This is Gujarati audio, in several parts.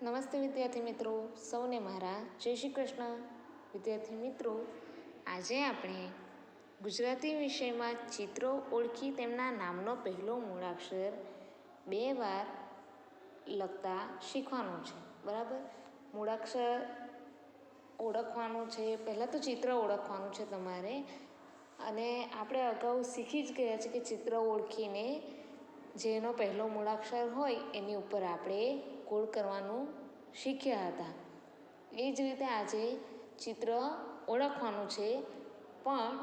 નમસ્તે વિદ્યાર્થી મિત્રો, સૌને મારા જય શ્રી કૃષ્ણ. વિદ્યાર્થી મિત્રો, આજે આપણે ગુજરાતી વિષયમાં ચિત્રો ઓળખી તેમના નામનો પહેલો મૂળાક્ષર 2 વાર લખતા શીખવાનું છે. બરાબર, મૂળાક્ષર ઓળખવાનું છે. પહેલાં તો ચિત્ર ઓળખવાનું છે તમારે, અને આપણે અગાઉ શીખી જ ગયા છે કે ચિત્ર ઓળખીને જેનો પહેલો મૂળાક્ષર હોય એની ઉપર આપણે ગોળ કરવાનું શીખ્યા હતા. એ જ રીતે આજે ચિત્ર ઓળખવાનું છે, પણ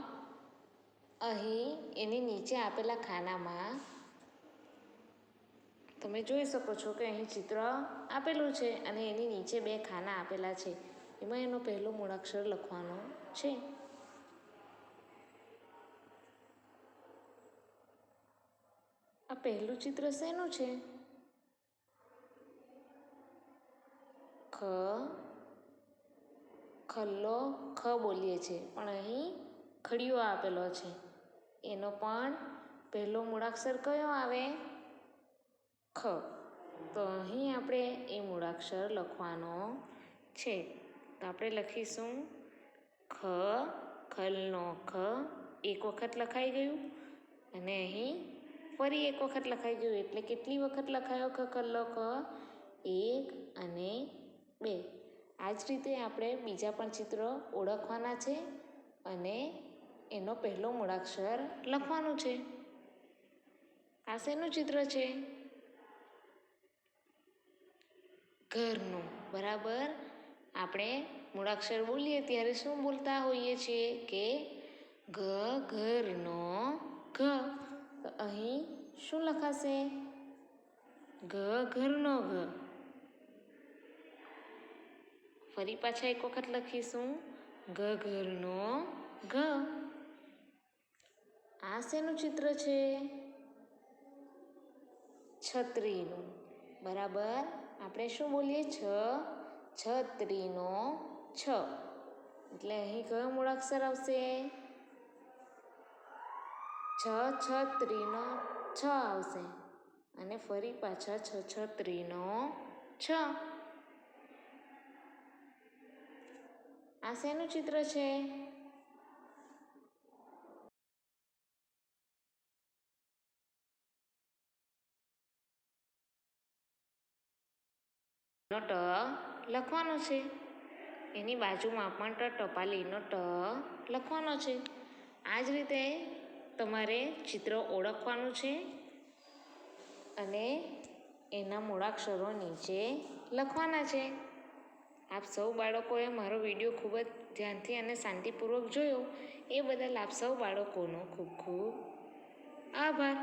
અહીં એની નીચે આપેલા ખાનામાં તમે જોઈ શકો છો કે અહીં ચિત્ર આપેલું છે અને એની નીચે 2 ખાના આપેલા છે. એમાં એનો પહેલો મૂળાક્ષર લખવાનો છે. આ પહેલું ચિત્ર શેનું છે? ખલ્લો ખ બોલીએ છીએ, પણ અહીં ખડિયો આપેલો છે. એનો પણ પહેલો મૂળાક્ષર કયો આવે? ખ. તો અહીં આપણે એ મૂળાક્ષર લખવાનો છે. તો આપણે લખીશું ખલનો ખ. એક વખત લખાઈ ગયું, અને અહીં ફરી એક વખત લખાઈ ગયું. એટલે કેટલી વખત લખાયો ખલ્લો ખ? 1 અને 2. આ જ રીતે આપણે બીજા પણ ચિત્રો ઓળખવાના છે અને એનો પહેલો મૂળાક્ષર લખવાનું છે. આ શેનું ચિત્ર છે? ઘરનું. બરાબર, આપણે મૂળાક્ષર બોલીએ ત્યારે શું બોલતા હોઈએ છીએ કે ઘરનો ઘ. તો અહીં શું લખાશે? ઘરનો ઘ. ફરી પાછા એક વખત લખીશું ઘરનો ઘ. આ શેનું ચિત્ર છે? છત્રીનું. બરાબર, આપણે શું બોલીએ? છત્રીનો છ. એટલે અહીં કયો મૂળાક્ષર આવશે? છત્રીનો છ આવશે. અને ફરી પાછા છત્રીનો છ. આ શેનું ચિત્ર છે? નો ટ લખવાનો છે. એની બાજુમાં પણ ટપાલીનો ટ લખવાનો છે. આ જ રીતે તમારે ચિત્ર ઓળખવાનું છે અને એના મૂળાક્ષરો નીચે લખવાના છે. આપ સૌ બાળકોએ મારો વિડીયો ખૂબ જ ધ્યાનથી અને શાંતિપૂર્વક જોયો, એ બદલ આપ સૌ બાળકોનો ખૂબ ખૂબ આભાર.